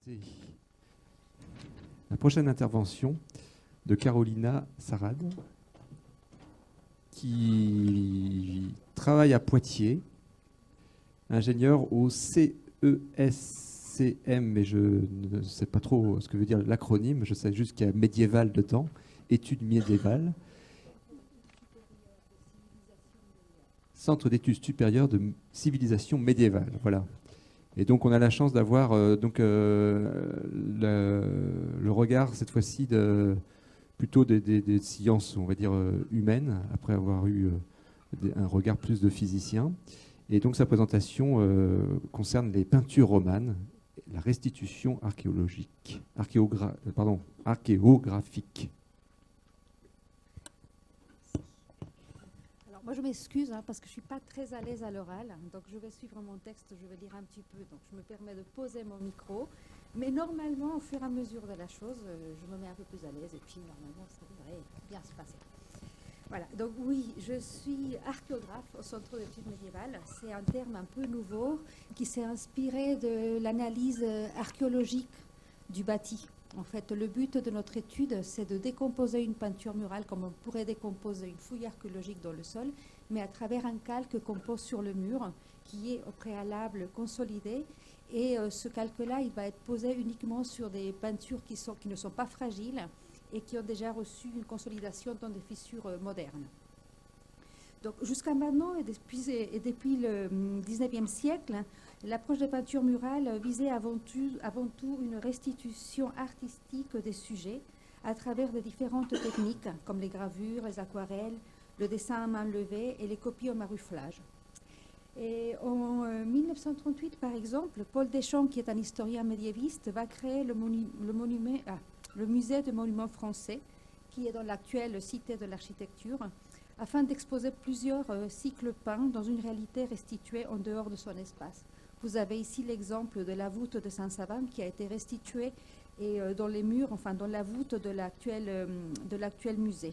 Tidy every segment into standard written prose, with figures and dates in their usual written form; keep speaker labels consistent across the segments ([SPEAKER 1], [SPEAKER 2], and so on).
[SPEAKER 1] C'est la prochaine intervention de Carolina Sarad, qui travaille à Poitiers, ingénieure au CESCM, mais je ne sais pas trop ce que veut dire l'acronyme, je sais juste qu'il y a médiéval dedans, études médiévales. Centre d'études supérieures de civilisation médiévale, voilà. Et donc on a la chance d'avoir le regard cette fois-ci plutôt des sciences, on va dire humaines, après avoir eu un regard plus de physicien. Et donc sa présentation concerne les peintures romanes, la restitution archéologique, archéographique.
[SPEAKER 2] Moi, je m'excuse parce que je ne suis pas très à l'aise à l'oral, donc je vais suivre mon texte, je vais lire un petit peu, donc je me permets de poser mon micro. Mais normalement, au fur et à mesure de la chose, je me mets un peu plus à l'aise et puis normalement, ça devrait bien se passer. Voilà, donc oui, je suis archéographe au Centre d'études médiévales. C'est un terme un peu nouveau qui s'est inspiré de l'analyse archéologique du bâti. En fait, le but de notre étude, c'est de décomposer une peinture murale comme on pourrait décomposer une fouille archéologique dans le sol, mais à travers un calque qu'on pose sur le mur, qui est au préalable consolidé. Et ce calque-là, il va être posé uniquement sur des peintures qui ne sont pas fragiles et qui ont déjà reçu une consolidation dans des fissures modernes. Donc, jusqu'à maintenant, et depuis le 19e siècle, l'approche des peintures murales visait avant tout une restitution artistique des sujets à travers de différentes techniques, comme les gravures, les aquarelles, le dessin à main levée et les copies au marufflage. Et en 1938, par exemple, Paul Deschamps, qui est un historien médiéviste, va créer le musée des monuments français, qui est dans l'actuelle Cité de l'Architecture, afin d'exposer plusieurs cycles peints dans une réalité restituée en dehors de son espace. Vous avez ici l'exemple de la voûte de Saint-Savin qui a été restituée dans les murs, enfin dans la voûte de l'actuel musée.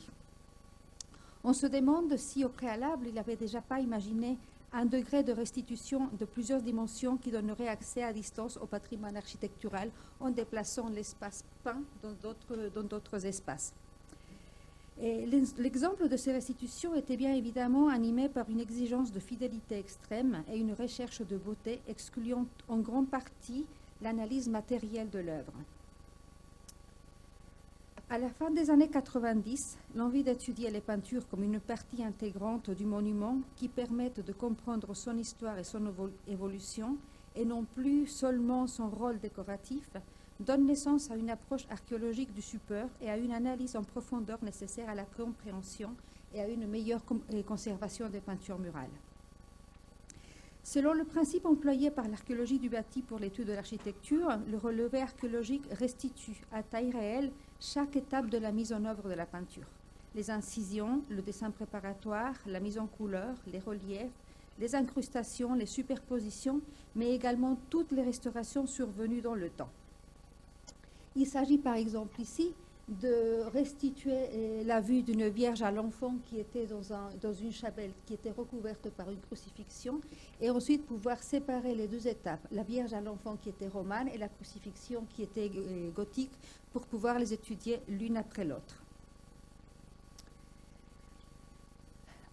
[SPEAKER 2] On se demande si au préalable, il n'avait déjà pas imaginé un degré de restitution de plusieurs dimensions qui donnerait accès à distance au patrimoine architectural en déplaçant l'espace peint dans d'autres espaces. Et l'exemple de ces restitutions était bien évidemment animé par une exigence de fidélité extrême et une recherche de beauté excluant en grande partie l'analyse matérielle de l'œuvre. À la fin des années 90, l'envie d'étudier les peintures comme une partie intégrante du monument qui permettent de comprendre son histoire et son évolution, et non plus seulement son rôle décoratif, donne naissance à une approche archéologique du support et à une analyse en profondeur nécessaire à la compréhension et à une meilleure conservation des peintures murales. Selon le principe employé par l'archéologie du bâti pour l'étude de l'architecture, le relevé archéologique restitue à taille réelle chaque étape de la mise en œuvre de la peinture. Les incisions, le dessin préparatoire, la mise en couleur, les reliefs, les incrustations, les superpositions, mais également toutes les restaurations survenues dans le temps. Il s'agit par exemple ici de restituer la vue d'une Vierge à l'enfant qui était dans une chapelle qui était recouverte par une crucifixion, et ensuite pouvoir séparer les deux étapes, la Vierge à l'enfant qui était romane et la crucifixion qui était gothique, pour pouvoir les étudier l'une après l'autre.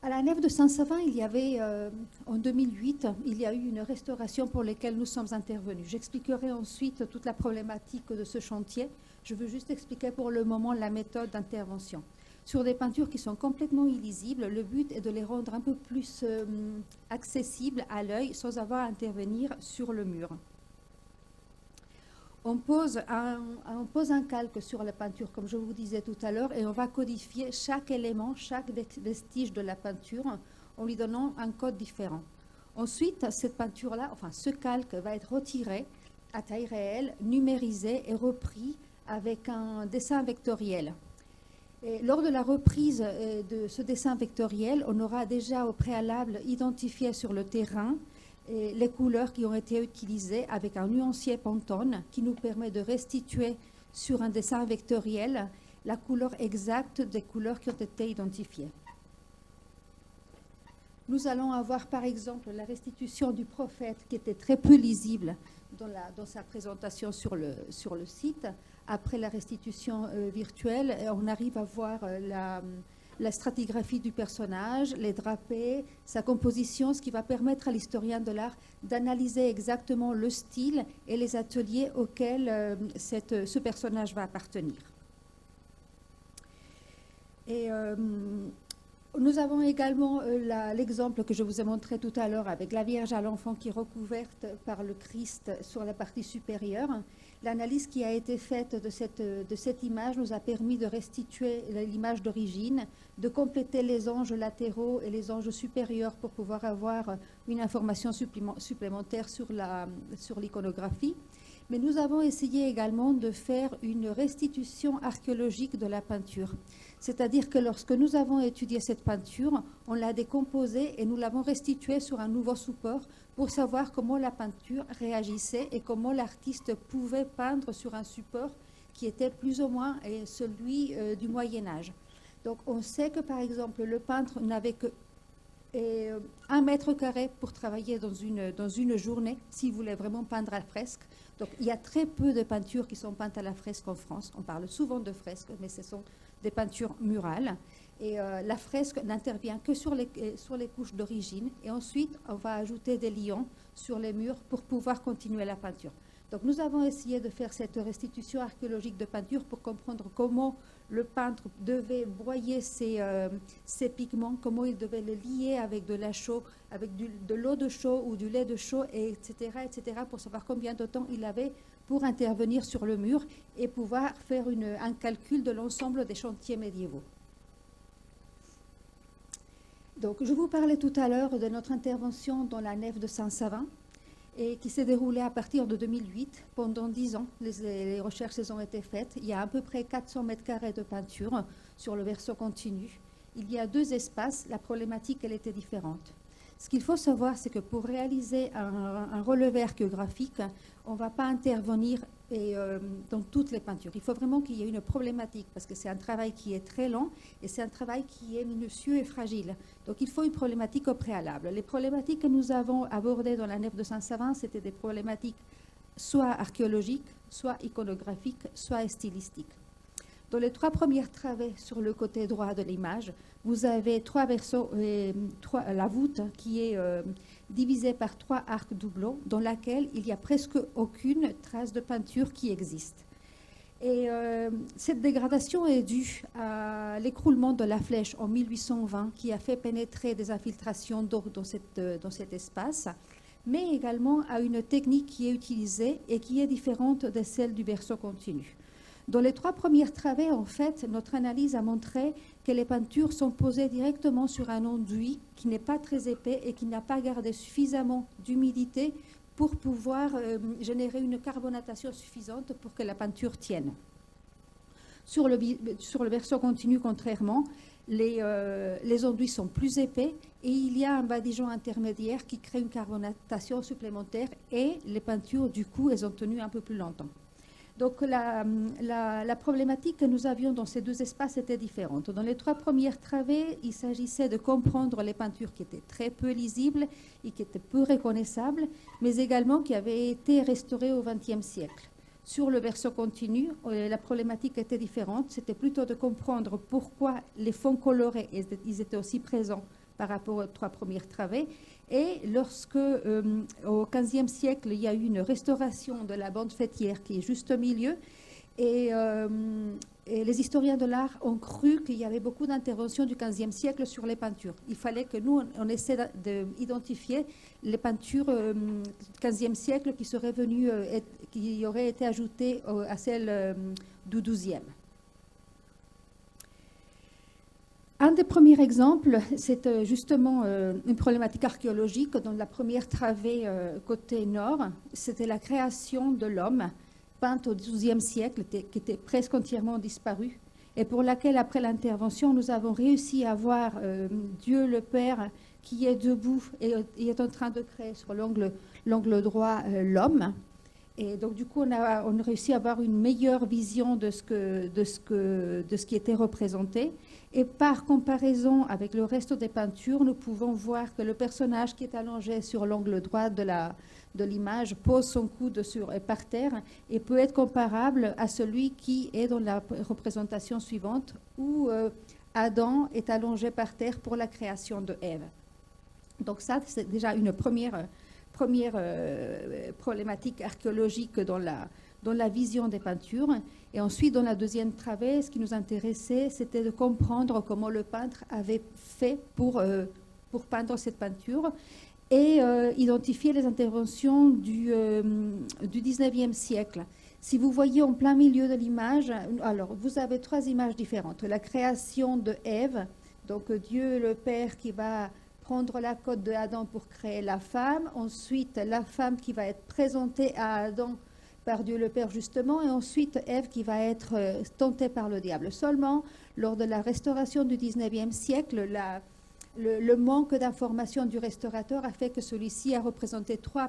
[SPEAKER 2] À la nef de Saint-Savin, il y avait, en 2008, il y a eu une restauration pour laquelle nous sommes intervenus. J'expliquerai ensuite toute la problématique de ce chantier. Je veux juste expliquer pour le moment la méthode d'intervention. Sur des peintures qui sont complètement illisibles, le but est de les rendre un peu plus accessibles à l'œil sans avoir à intervenir sur le mur. On pose un calque sur la peinture, comme je vous disais tout à l'heure, et on va codifier chaque élément, chaque vestige de la peinture, en lui donnant un code différent. Ensuite, cette peinture-là, enfin ce calque va être retiré à taille réelle, numérisé et repris avec un dessin vectoriel. Et lors de la reprise de ce dessin vectoriel, on aura déjà au préalable identifié sur le terrain et les couleurs qui ont été utilisées avec un nuancier Pantone qui nous permet de restituer sur un dessin vectoriel la couleur exacte des couleurs qui ont été identifiées. Nous allons avoir par exemple la restitution du prophète qui était très peu lisible dans sa présentation sur le site. Après la restitution virtuelle, on arrive à voir la stratigraphie du personnage, les drapés, sa composition, ce qui va permettre à l'historien de l'art d'analyser exactement le style et les ateliers auxquels ce personnage va appartenir. Et nous avons également l'exemple que je vous ai montré tout à l'heure avec la Vierge à l'enfant qui est recouverte par le Christ sur la partie supérieure. L'analyse qui a été faite de cette image nous a permis de restituer l'image d'origine, de compléter les anges latéraux et les anges supérieurs pour pouvoir avoir une information supplémentaire sur l'iconographie. Mais nous avons essayé également de faire une restitution archéologique de la peinture. C'est-à-dire que lorsque nous avons étudié cette peinture, on l'a décomposée et nous l'avons restituée sur un nouveau support pour savoir comment la peinture réagissait et comment l'artiste pouvait peindre sur un support qui était plus ou moins celui du Moyen-Âge. Donc on sait que par exemple le peintre n'avait que 1 mètre carré pour travailler dans une journée s'il voulait vraiment peindre à la fresque. Donc il y a très peu de peintures qui sont peintes à la fresque en France. On parle souvent de fresques, mais ce sont des peintures murales. Et la fresque n'intervient que sur les couches d'origine. Et ensuite, on va ajouter des lions sur les murs pour pouvoir continuer la peinture. Donc nous avons essayé de faire cette restitution archéologique de peinture pour comprendre comment le peintre devait broyer ses pigments, comment il devait les lier avec de la chaux, avec de l'eau de chaux ou du lait de chaux, etc., pour savoir combien de temps il avait pour intervenir sur le mur et pouvoir faire un calcul de l'ensemble des chantiers médiévaux. Donc, je vous parlais tout à l'heure de notre intervention dans la nef de Saint-Savin et qui s'est déroulée à partir de 2008. Pendant 10 ans, les recherches ont été faites. Il y a à peu près 400 mètres carrés de peinture sur le verso continu. Il y a 2 espaces. La problématique, elle était différente. Ce qu'il faut savoir, c'est que pour réaliser un relevé archéographique, on ne va pas intervenir dans toutes les peintures. Il faut vraiment qu'il y ait une problématique parce que c'est un travail qui est très lent et c'est un travail qui est minutieux et fragile. Donc il faut une problématique au préalable. Les problématiques que nous avons abordées dans la nef de Saint-Savin, c'était des problématiques soit archéologiques, soit iconographiques, soit stylistiques. Dans les 3 premières travées sur le côté droit de l'image, vous avez 3 versos, la voûte qui est divisée par 3 arcs doubleaux dans laquelle il n'y a presque aucune trace de peinture qui existe. Et cette dégradation est due à l'écroulement de la flèche en 1820 qui a fait pénétrer des infiltrations d'eau dans cet espace, mais également à une technique qui est utilisée et qui est différente de celle du verso continu. Dans les 3 premières travées, en fait, notre analyse a montré que les peintures sont posées directement sur un enduit qui n'est pas très épais et qui n'a pas gardé suffisamment d'humidité pour pouvoir générer une carbonatation suffisante pour que la peinture tienne. Sur le verso continu, contrairement, les enduits sont plus épais et il y a un badigeon intermédiaire qui crée une carbonatation supplémentaire et les peintures, du coup, elles ont tenu un peu plus longtemps. Donc la problématique que nous avions dans ces 2 espaces était différente. Dans les 3 premières travées, il s'agissait de comprendre les peintures qui étaient très peu lisibles et qui étaient peu reconnaissables, mais également qui avaient été restaurées au XXe siècle. Sur le verso continu, la problématique était différente. C'était plutôt de comprendre pourquoi les fonds colorés ils étaient aussi présents par rapport aux 3 premières travées. Et lorsque, au XVe siècle, il y a eu une restauration de la bande faîtière qui est juste au milieu, et les historiens de l'art ont cru qu'il y avait beaucoup d'interventions du XVe siècle sur les peintures. Il fallait que nous, on essaie d'identifier les peintures du XVe siècle qui auraient été ajoutées à celles du XIIe. Un des premiers exemples, c'est justement une problématique archéologique. Dans la première travée côté nord, c'était la création de l'homme, peinte au XIIe siècle, qui était presque entièrement disparue, et pour laquelle, après l'intervention, nous avons réussi à voir Dieu le Père qui est debout et est en train de créer sur l'angle droit l'homme. Et donc, du coup, on a réussi à avoir une meilleure vision de ce qui était représenté. Et par comparaison avec le reste des peintures, nous pouvons voir que le personnage qui est allongé sur l'angle droit de l'image pose son coude par terre et peut être comparable à celui qui est dans la représentation suivante, où Adam est allongé par terre pour la création de Ève. Donc ça, c'est déjà une première problématique archéologique dans la vision des peintures. Et ensuite, dans la deuxième travée, ce qui nous intéressait, c'était de comprendre comment le peintre avait fait pour peindre cette peinture et identifier les interventions du 19e siècle. Si vous voyez en plein milieu de l'image, alors vous avez 3 images différentes. La création de Ève, donc Dieu le Père qui va prendre la côte de Adam pour créer la femme, ensuite la femme qui va être présentée à Adam par Dieu le Père justement, et ensuite Ève qui va être tentée par le diable. Seulement, lors de la restauration du 19e siècle, le manque d'information du restaurateur a fait que celui-ci a représenté 3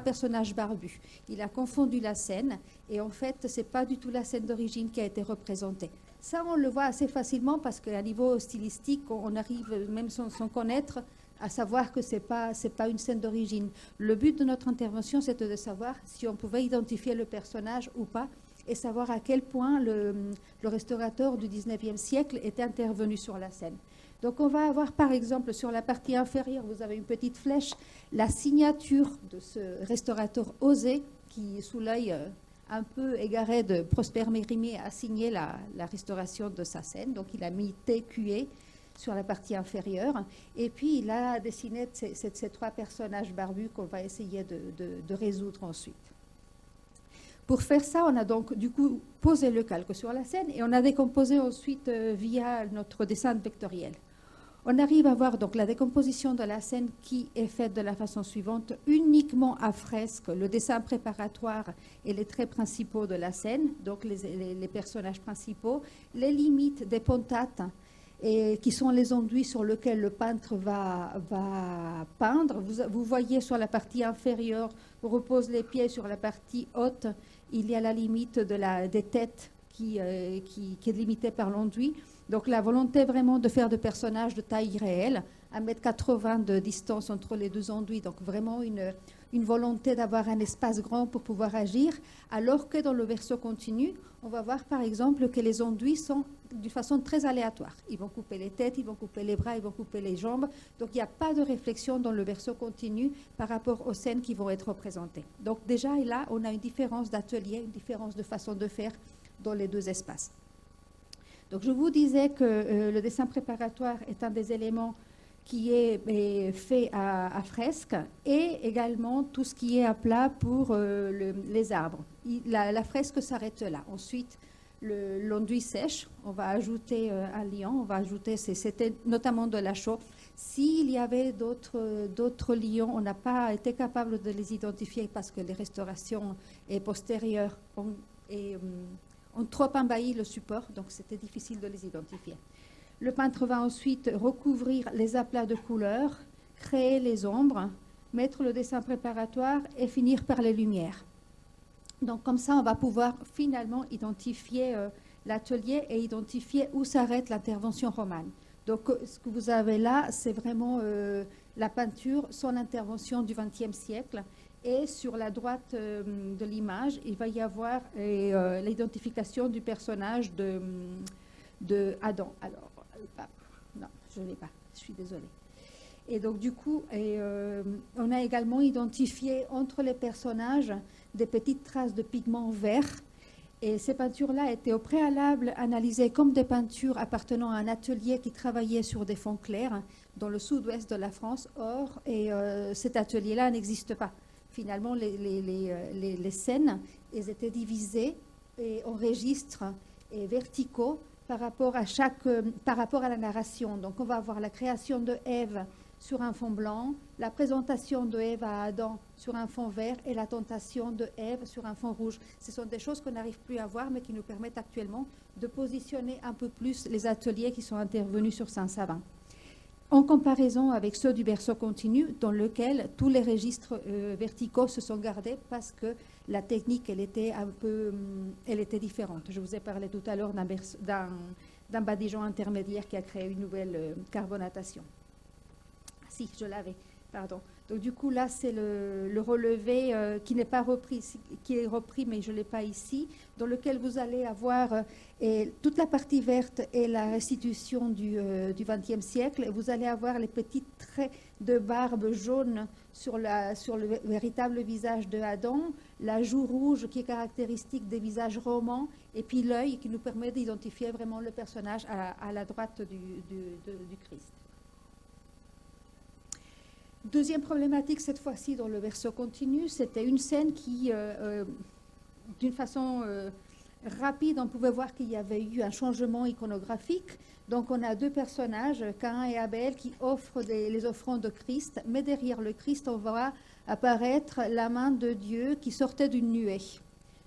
[SPEAKER 2] personnages barbus. Il a confondu la scène, et en fait, ce n'est pas du tout la scène d'origine qui a été représentée. Ça, on le voit assez facilement parce qu'à niveau stylistique, on arrive, même sans connaître, à savoir que ce n'est pas une scène d'origine. Le but de notre intervention, c'était de savoir si on pouvait identifier le personnage ou pas et savoir à quel point le restaurateur du 19e siècle était intervenu sur la scène. Donc, on va avoir, par exemple, sur la partie inférieure, vous avez une petite flèche, la signature de ce restaurateur osé qui, sous l'œil un peu égaré de Prosper Mérimée, a signé la restauration de sa scène. Donc, il a mis TQE sur la partie inférieure. Et puis, il a dessiné ces 3 personnages barbus qu'on va essayer de résoudre ensuite. Pour faire ça, on a donc du coup posé le calque sur la scène et on a décomposé ensuite via notre dessin vectoriel. On arrive à voir donc la décomposition de la scène qui est faite de la façon suivante, uniquement à fresque, le dessin préparatoire et les traits principaux de la scène, donc les personnages principaux, les limites des pontates, et qui sont les enduits sur lesquels le peintre va peindre. Vous voyez sur la partie inférieure, repose les pieds, sur la partie haute, il y a la limite des têtes qui est limitée par l'enduit. Donc la volonté vraiment de faire des personnages de taille réelle, 1,80 m de distance entre les 2 enduits, donc vraiment une volonté d'avoir un espace grand pour pouvoir agir, alors que dans le verso continu, on va voir par exemple que les enduits sont d'une façon très aléatoire. Ils vont couper les têtes, ils vont couper les bras, ils vont couper les jambes, donc il n'y a pas de réflexion dans le verso continu par rapport aux scènes qui vont être représentées. Donc déjà, là, on a une différence d'atelier, une différence de façon de faire dans les 2 espaces. Donc je vous disais que le dessin préparatoire est un des éléments qui est fait à fresque et également tout ce qui est à plat pour les arbres. La fresque s'arrête là. Ensuite, l'enduit sèche, on va ajouter un liant, on va ajouter, c'était notamment de la chaux. S'il y avait d'autres liants, on n'a pas été capable de les identifier parce que les restaurations postérieures ont trop embahi le support, donc c'était difficile de les identifier. Le peintre va ensuite recouvrir les aplats de couleurs, créer les ombres, mettre le dessin préparatoire et finir par les lumières. Donc comme ça, on va pouvoir finalement identifier l'atelier et identifier où s'arrête l'intervention romane. Donc ce que vous avez là, c'est vraiment la peinture, son intervention du XXe siècle. Et sur la droite de l'image, il va y avoir l'identification du personnage de Adam. Alors, non, je ne l'ai pas, je suis désolée. Et donc, du coup, on a également identifié entre les personnages des petites traces de pigments verts. Et ces peintures-là étaient au préalable analysées comme des peintures appartenant à un atelier qui travaillait sur des fonds clairs dans le sud-ouest de la France. Or, cet atelier-là n'existe pas. Finalement, les scènes, elles étaient divisées en registres verticaux par rapport à la narration. Donc, on va avoir la création de Ève sur un fond blanc, la présentation de Ève à Adam sur un fond vert et la tentation de Ève sur un fond rouge. Ce sont des choses qu'on n'arrive plus à voir, mais qui nous permettent actuellement de positionner un peu plus les ateliers qui sont intervenus sur Saint-Savin. en comparaison avec ceux du berceau continu, dans lequel tous les registres verticaux se sont gardés parce que la technique, elle était différente. Je vous ai parlé tout à l'heure d'un badigeon intermédiaire qui a créé une nouvelle carbonatation. Si, je l'avais, pardon. Donc du coup, là, c'est le relevé qui n'est pas repris, qui est repris, mais je ne l'ai pas ici, dans lequel vous allez avoir toute la partie verte et la restitution du XXe siècle. Et vous allez avoir les petits traits de barbe jaune sur le véritable visage de Adam, la joue rouge qui est caractéristique des visages romans, et puis l'œil qui nous permet d'identifier vraiment le personnage à la droite du Christ. Deuxième problématique, cette fois-ci dans le verso continu, c'était une scène qui, d'une façon rapide, on pouvait voir qu'il y avait eu un changement iconographique. Donc on a deux personnages, Caïn et Abel, qui offrent les offrandes de Christ, mais derrière le Christ, on voit apparaître la main de Dieu qui sortait d'une nuée.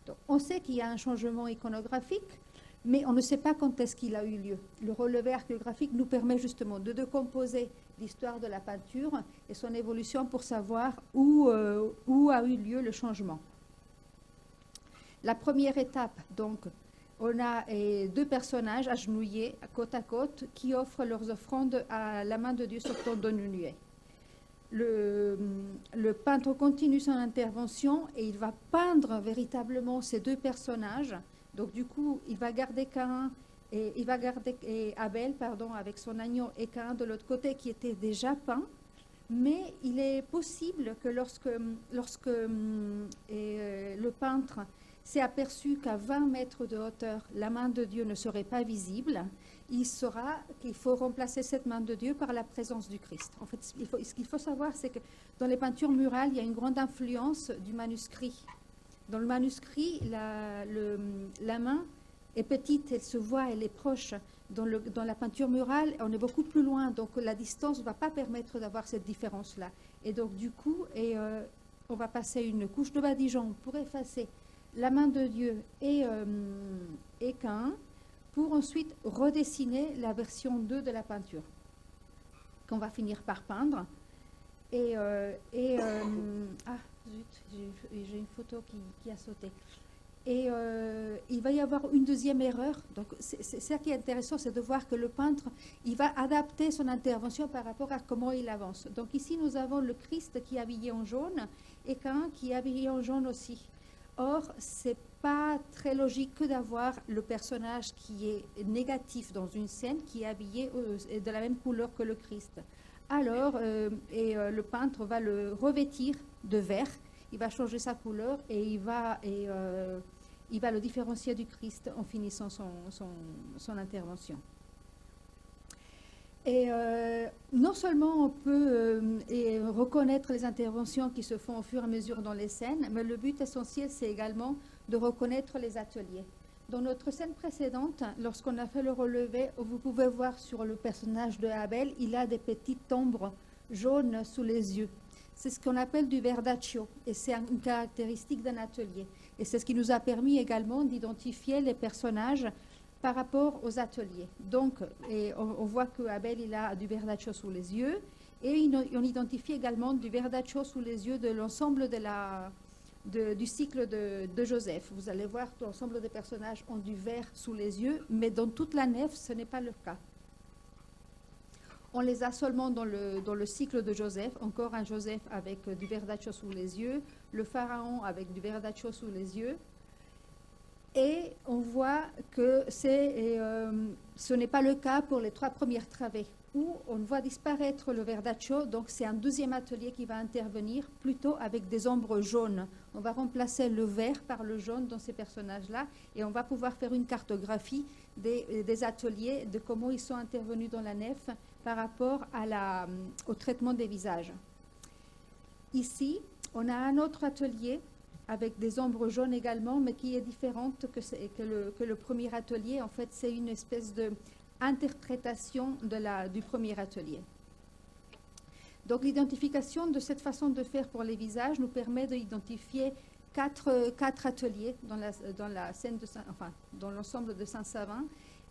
[SPEAKER 2] Donc on sait qu'il y a un changement iconographique, mais on ne sait pas quand est-ce qu'il a eu lieu. Le relevé archéographique nous permet justement de décomposer l'histoire de la peinture et son évolution pour savoir où a eu lieu le changement. La première étape, donc, on a deux personnages agenouillés côte à côte qui offrent leurs offrandes à la main de Dieu sortant d'une nuée. Le peintre continue son intervention et il va peindre véritablement ces deux personnages. Donc du coup, il va garder Caïn et il va garder Abel, avec son agneau, et Caïn de l'autre côté qui était déjà peint. Mais il est possible que lorsque le peintre s'est aperçu qu'à 20 mètres de hauteur, la main de Dieu ne serait pas visible, il saura qu'il faut remplacer cette main de Dieu par la présence du Christ. En fait, ce qu'il faut savoir, c'est que dans les peintures murales, il y a une grande influence du manuscrit. Dans le manuscrit, la main est petite, elle se voit, elle est proche. Dans la peinture murale, on est beaucoup plus loin, donc la distance ne va pas permettre d'avoir cette différence-là. Et donc, du coup, on va passer une couche de badigeon pour effacer la main de Dieu et Caïn, pour ensuite redessiner la version 2 de la peinture, qu'on va finir par peindre. Ah, zut, j'ai une photo qui a sauté. Et il va y avoir une deuxième erreur. Donc, c'est ça qui est intéressant, c'est de voir que le peintre, il va adapter son intervention par rapport à comment il avance. Donc ici, nous avons le Christ qui est habillé en jaune et Caïn qui est habillé en jaune aussi. Or, c'est pas très logique d'avoir le personnage qui est négatif dans une scène qui est habillé de la même couleur que le Christ. Alors, le peintre va le revêtir de vert, il va changer sa couleur et il va le différencier du Christ en finissant son intervention. Et non seulement on peut reconnaître les interventions qui se font au fur et à mesure dans les scènes, mais le but essentiel, c'est également de reconnaître les ateliers. Dans notre scène précédente, lorsqu'on a fait le relevé, vous pouvez voir sur le personnage de Abel, il a des petites ombres jaunes sous les yeux. C'est ce qu'on appelle du verdaccio, et c'est une caractéristique d'un atelier. Et c'est ce qui nous a permis également d'identifier les personnages par rapport aux ateliers. Donc, on voit que Abel, il a du verdaccio sous les yeux, et on identifie également du verdaccio sous les yeux de l'ensemble du cycle de Joseph. Vous allez voir que l'ensemble des personnages ont du vert sous les yeux, mais dans toute la nef, ce n'est pas le cas. On les a seulement dans le cycle de Joseph, encore un Joseph avec du verdaccio sous les yeux, le pharaon avec du verdaccio sous les yeux, et on voit que ce n'est pas le cas pour les 3 premières travées, où on voit disparaître le verdaccio, donc c'est un deuxième atelier qui va intervenir, plutôt avec des ombres jaunes. On va remplacer le vert par le jaune dans ces personnages-là, et on va pouvoir faire une cartographie des ateliers, de comment ils sont intervenus dans la nef par rapport au traitement des visages. Ici, on a un autre atelier avec des ombres jaunes également, mais qui est différente que le premier atelier. En fait, c'est une espèce d'interprétation du premier atelier. Donc, l'identification de cette façon de faire pour les visages nous permet d'identifier quatre ateliers dans l'ensemble de Saint-Savin.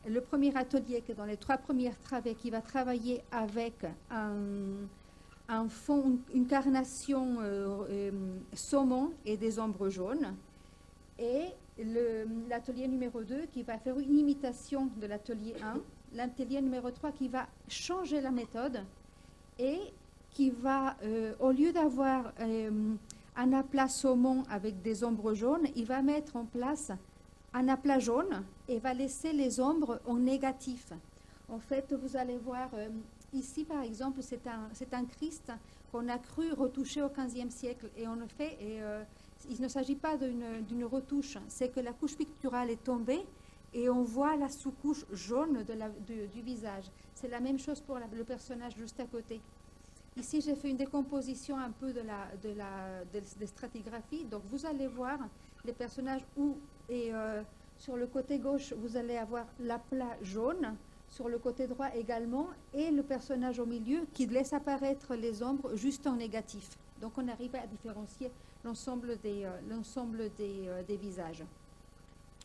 [SPEAKER 2] le premier atelier qui est dans les 3 premières travées, qui va travailler avec un fond, une carnation saumon et des ombres jaunes. Et l'atelier numéro 2 qui va faire une imitation de l'atelier 1. L'atelier numéro 3 qui va changer la méthode et qui va, au lieu d'avoir un aplat saumon avec des ombres jaunes, il va mettre en place un aplat jaune et va laisser les ombres en négatif. En fait, vous allez voir, ici par exemple, c'est un Christ qu'on a cru retouché au XVe siècle. Et en effet, il ne s'agit pas d'une retouche, c'est que la couche picturale est tombée et on voit la sous-couche jaune du visage. C'est la même chose pour le personnage juste à côté. Ici, j'ai fait une décomposition un peu des stratigraphies. Donc, vous allez voir les personnages où, sur le côté gauche, vous allez avoir l'aplat jaune, sur le côté droit également, et le personnage au milieu qui laisse apparaître les ombres juste en négatif. Donc, on arrive à différencier l'ensemble des visages.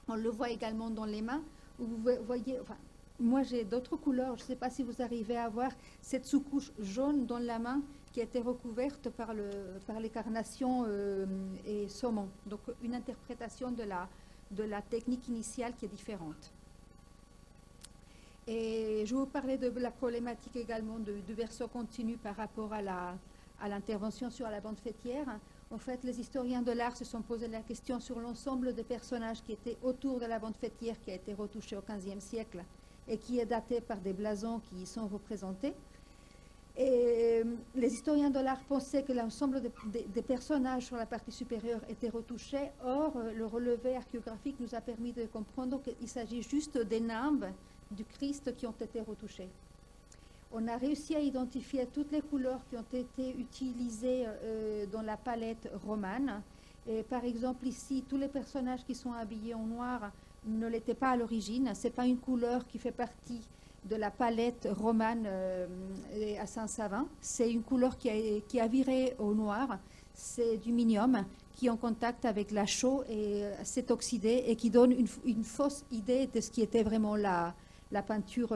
[SPEAKER 2] On le voit également dans les mains, où vous voyez... Enfin, moi, j'ai d'autres couleurs. Je ne sais pas si vous arrivez à voir cette sous-couche jaune dans la main qui a été recouverte par les carnations et saumon. Donc, une interprétation de la technique initiale qui est différente. Et je vais vous parler de la problématique également du verso continu par rapport à l'intervention sur la bande faîtière. En fait, les historiens de l'art se sont posé la question sur l'ensemble des personnages qui étaient autour de la bande faîtière qui a été retouchée au XVe siècle et qui est daté par des blasons qui y sont représentés. Et les historiens de l'art pensaient que l'ensemble des personnages sur la partie supérieure étaient retouchés. Or, le relevé archéographique nous a permis de comprendre qu'il s'agit juste des nimbes du Christ qui ont été retouchés. On a réussi à identifier toutes les couleurs qui ont été utilisées dans la palette romane. Et par exemple, ici, tous les personnages qui sont habillés en noir ne l'étaient pas à l'origine. Ce n'est pas une couleur qui fait partie de la palette romane à Saint-Savin. C'est une couleur qui a viré au noir. C'est du minium qui, en contact avec la chaux, s'est oxydé et qui donne une fausse idée de ce qui était vraiment la peinture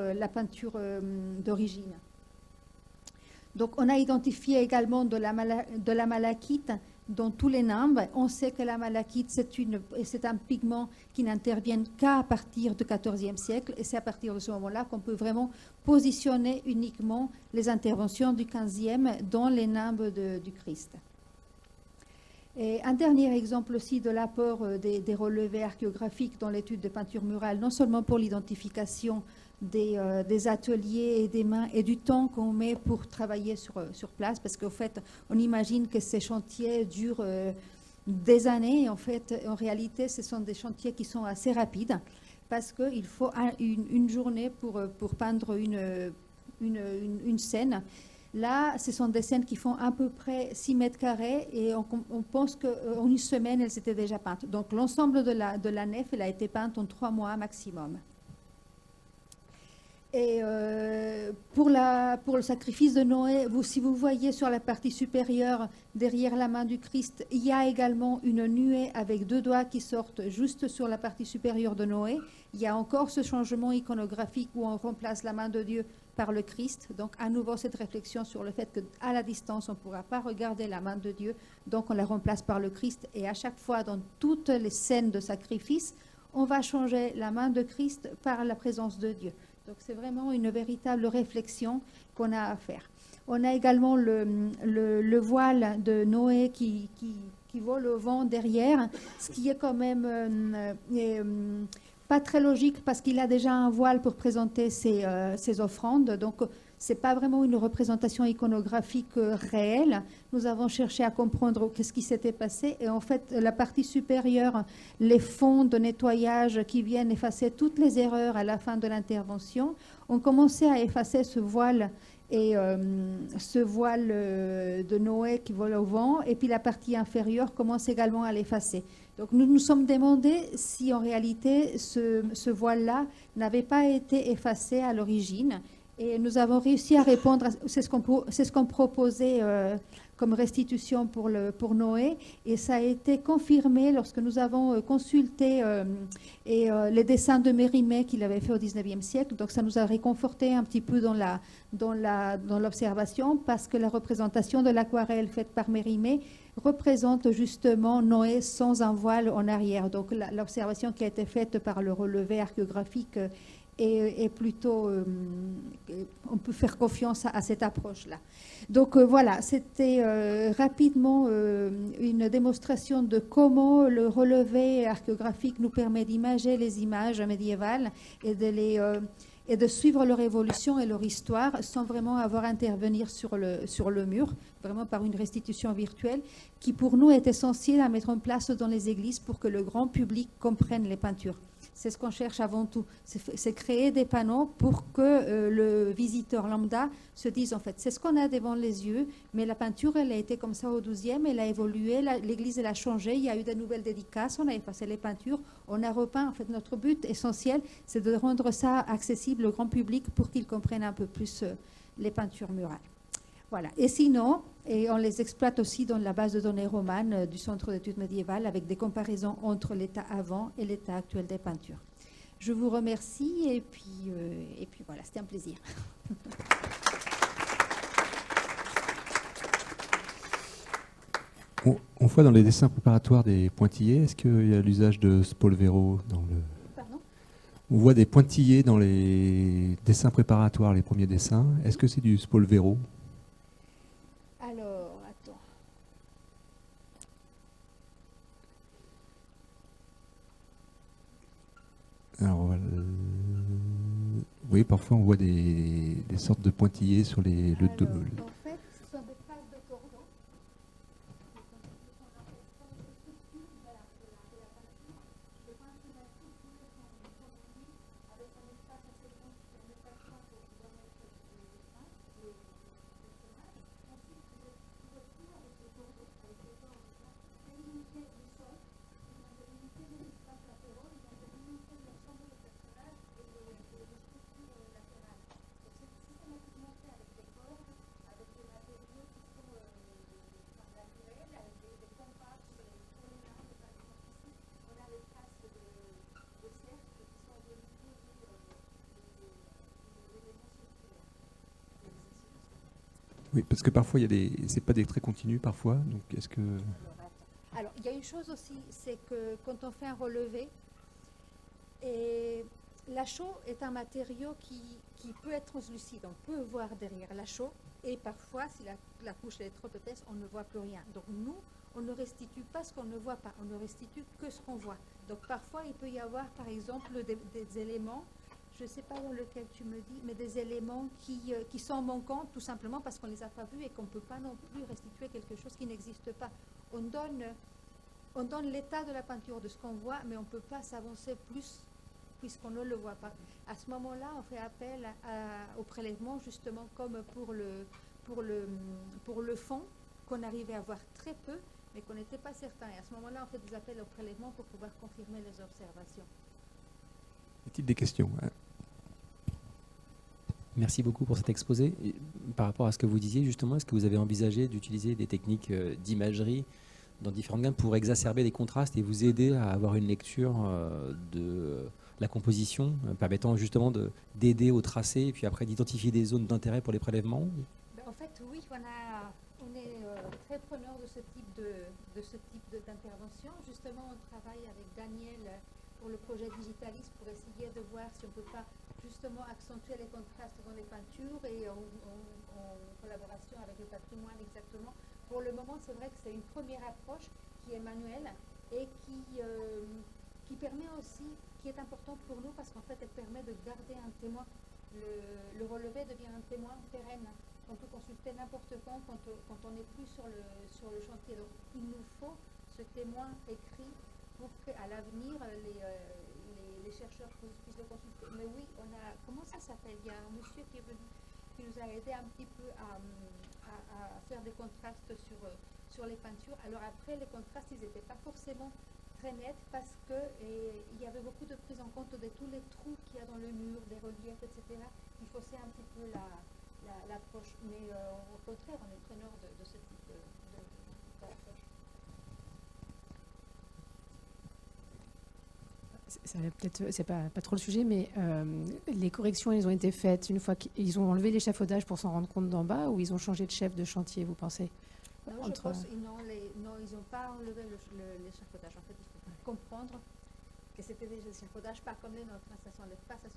[SPEAKER 2] d'origine. Donc, on a identifié également de la malachite dans tous les nimbes. On sait que la malachite, c'est un pigment qui n'intervient qu'à partir du XIVe siècle, et c'est à partir de ce moment-là qu'on peut vraiment positionner uniquement les interventions du XVe dans les nimbes du Christ. Et un dernier exemple aussi de l'apport des relevés archéographiques dans l'étude de peinture murale, non seulement pour l'identification des ateliers et des mains et du temps qu'on met pour travailler sur place, parce qu'en fait, on imagine que ces chantiers durent des années. Et en fait, en réalité, ce sont des chantiers qui sont assez rapides, parce qu'il faut une journée pour peindre une scène. Là, ce sont des scènes qui font à peu près 6 mètres carrés et on pense qu'en une semaine, elles étaient déjà peintes. Donc, l'ensemble de la nef, elle a été peinte en 3 mois maximum. Et pour le sacrifice de Noé, si vous voyez sur la partie supérieure, derrière la main du Christ, il y a également une nuée avec 2 doigts qui sortent juste sur la partie supérieure de Noé. Il y a encore ce changement iconographique où on remplace la main de Dieu par le Christ. Donc, à nouveau, cette réflexion sur le fait qu'à la distance, on ne pourra pas regarder la main de Dieu. Donc, on la remplace par le Christ. Et à chaque fois, dans toutes les scènes de sacrifice, on va changer la main de Christ par la présence de Dieu. Donc, c'est vraiment une véritable réflexion qu'on a à faire. On a également le voile de Noé qui vole au vent derrière, ce qui est quand même pas très logique parce qu'il a déjà un voile pour présenter ses offrandes. Donc, ce n'est pas vraiment une représentation iconographique réelle. Nous avons cherché à comprendre ce qui s'était passé. Et en fait, la partie supérieure, les fonds de nettoyage qui viennent effacer toutes les erreurs à la fin de l'intervention, ont commencé à effacer ce voile et ce voile de Noé qui vole au vent. Et puis la partie inférieure commence également à l'effacer. Donc nous nous sommes demandé si en réalité ce voile-là n'avait pas été effacé à l'origine. Et nous avons réussi à répondre, c'est ce qu'on proposait comme restitution pour Noé, et ça a été confirmé lorsque nous avons consulté les dessins de Mérimée qu'il avait fait au XIXe siècle. Donc ça nous a réconforté un petit peu dans l'observation, parce que la représentation de l'aquarelle faite par Mérimée représente justement Noé sans un voile en arrière. Donc l'observation qui a été faite par le relevé archéographique est plutôt, on peut faire confiance à cette approche-là. Donc voilà, c'était rapidement une démonstration de comment le relevé archéographique nous permet d'imager les images médiévales et de suivre leur évolution et leur histoire sans vraiment avoir à intervenir sur le mur, vraiment par une restitution virtuelle qui pour nous est essentielle à mettre en place dans les églises pour que le grand public comprenne les peintures. C'est ce qu'on cherche avant tout, c'est créer des panneaux pour que le visiteur lambda se dise en fait, c'est ce qu'on a devant les yeux, mais la peinture, elle a été comme ça au XIIe, elle a évolué, l'église, elle a changé, il y a eu de nouvelles dédicaces, on a effacé les peintures, on a repeint. En fait, notre but essentiel, c'est de rendre ça accessible au grand public pour qu'il comprenne un peu plus les peintures murales. Voilà. Et sinon, on les exploite aussi dans la base de données romane du Centre d'études médiévales avec des comparaisons entre l'état avant et l'état actuel des peintures. Je vous remercie et puis voilà, c'était un plaisir.
[SPEAKER 1] On voit dans les dessins préparatoires des pointillés, est-ce qu'il y a l'usage de Spolvero dans le...
[SPEAKER 2] Pardon ?
[SPEAKER 1] On voit des pointillés dans les dessins préparatoires, les premiers dessins. Est-ce que c'est du Spolvero ?
[SPEAKER 2] Alors, attends.
[SPEAKER 1] Alors, oui, parfois on voit des sortes de pointillés sur le dos.
[SPEAKER 2] En fait, ce sont des traces de cordon.
[SPEAKER 1] Oui, parce que parfois c'est pas des traits continus parfois. Donc est-ce que
[SPEAKER 2] Alors, il y a une chose aussi, c'est que quand on fait un relevé, et la chaux est un matériau qui peut être translucide. On peut voir derrière la chaux, et parfois, si la couche est trop épaisse, on ne voit plus rien. Donc nous, on ne restitue pas ce qu'on ne voit pas, on ne restitue que ce qu'on voit. Donc parfois, il peut y avoir, par exemple, des éléments, je ne sais pas dans lequel tu me dis, mais des éléments qui sont manquants tout simplement parce qu'on ne les a pas vus et qu'on ne peut pas non plus restituer quelque chose qui n'existe pas. On donne l'état de la peinture, de ce qu'on voit, mais on ne peut pas s'avancer plus puisqu'on ne le voit pas. À ce moment-là, on fait appel au prélèvement, justement comme pour le fond, qu'on arrivait à voir très peu, mais qu'on n'était pas certain. Et à ce moment-là, on fait des appels au prélèvement pour pouvoir confirmer les observations.
[SPEAKER 1] Y a-t-il des questions ?
[SPEAKER 3] Merci beaucoup pour cet exposé. Et par rapport à ce que vous disiez, justement, est-ce que vous avez envisagé d'utiliser des techniques d'imagerie dans différentes gammes pour exacerber les contrastes et vous aider à avoir une lecture de la composition, permettant justement d'aider au tracé et puis après d'identifier des zones d'intérêt pour les prélèvements ?
[SPEAKER 2] En fait, oui, on est très preneur de ce type d'intervention. Justement, on travaille avec Daniel pour le projet Digitalis pour essayer de voir si on ne peut pas justement accentuer les contrastes dans les peintures et en collaboration avec le patrimoine exactement. Pour le moment, c'est vrai que c'est une première approche qui est manuelle et qui permet aussi, qui est importante pour nous parce qu'en fait, elle permet de garder un témoin. Le relevé devient un témoin pérenne. On peut consulter n'importe quand on n'est plus sur le chantier. Donc, il nous faut ce témoin écrit pour qu'à l'avenir, les chercheurs puissent le consulter. Mais oui, comment ça s'appelle ? Il y a un monsieur qui est venu, qui nous a aidé un petit peu à faire des contrastes sur les peintures. Alors après, les contrastes, ils n'étaient pas forcément très nets parce qu'il y avait beaucoup de prise en compte de tous les trous qu'il y a dans le mur, des reliefs, etc., il faussait un petit peu l'approche. Mais au contraire, on est preneur de ce type d'approche.
[SPEAKER 4] Ça va peut-être, c'est pas trop le sujet, mais les corrections, elles ont été faites une fois qu'ils ont enlevé l'échafaudage pour s'en rendre compte d'en bas, ou ils ont changé de chef de chantier, vous pensez?
[SPEAKER 2] Non, je pense qu'ils n'ont pas enlevé l'échafaudage. En fait, il faut comprendre que c'était des échafaudages pas comme les nôtres. Ça ne s'enlève pas, ça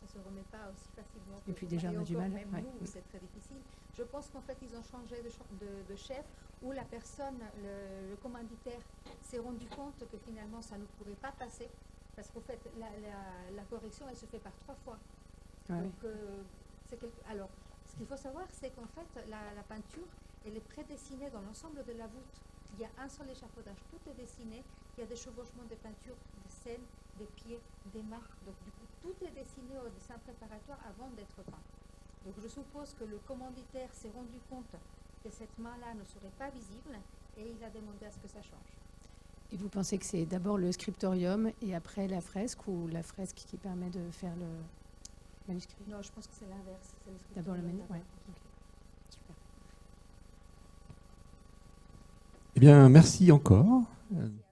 [SPEAKER 2] se remet pas aussi facilement.
[SPEAKER 4] Et puis déjà, on a du mal.
[SPEAKER 2] Même nous, c'est très difficile. Je pense qu'en fait, ils ont changé de chef, où la personne, le commanditaire, s'est rendu compte que finalement, ça ne pourrait pas passer. Parce qu'en fait, la correction, elle se fait par 3 fois.
[SPEAKER 4] Ouais.
[SPEAKER 2] Donc, alors, ce qu'il faut savoir, c'est qu'en fait, la peinture, elle est prédessinée dans l'ensemble de la voûte. Il y a un seul échafaudage, tout est dessiné. Il y a des chevauchements de peinture, des scènes, des pieds, des mains. Donc, du coup, tout est dessiné au dessin préparatoire avant d'être peint. Donc, je suppose que le commanditaire s'est rendu compte que cette main-là ne serait pas visible et il a demandé à ce que ça change.
[SPEAKER 4] Et vous pensez que c'est d'abord le scriptorium et après la fresque, ou la fresque qui permet de faire le manuscrit?
[SPEAKER 2] Non, je pense que c'est l'inverse.
[SPEAKER 4] D'abord le manuscrit. Ouais. Okay. Super.
[SPEAKER 1] Eh bien, merci encore.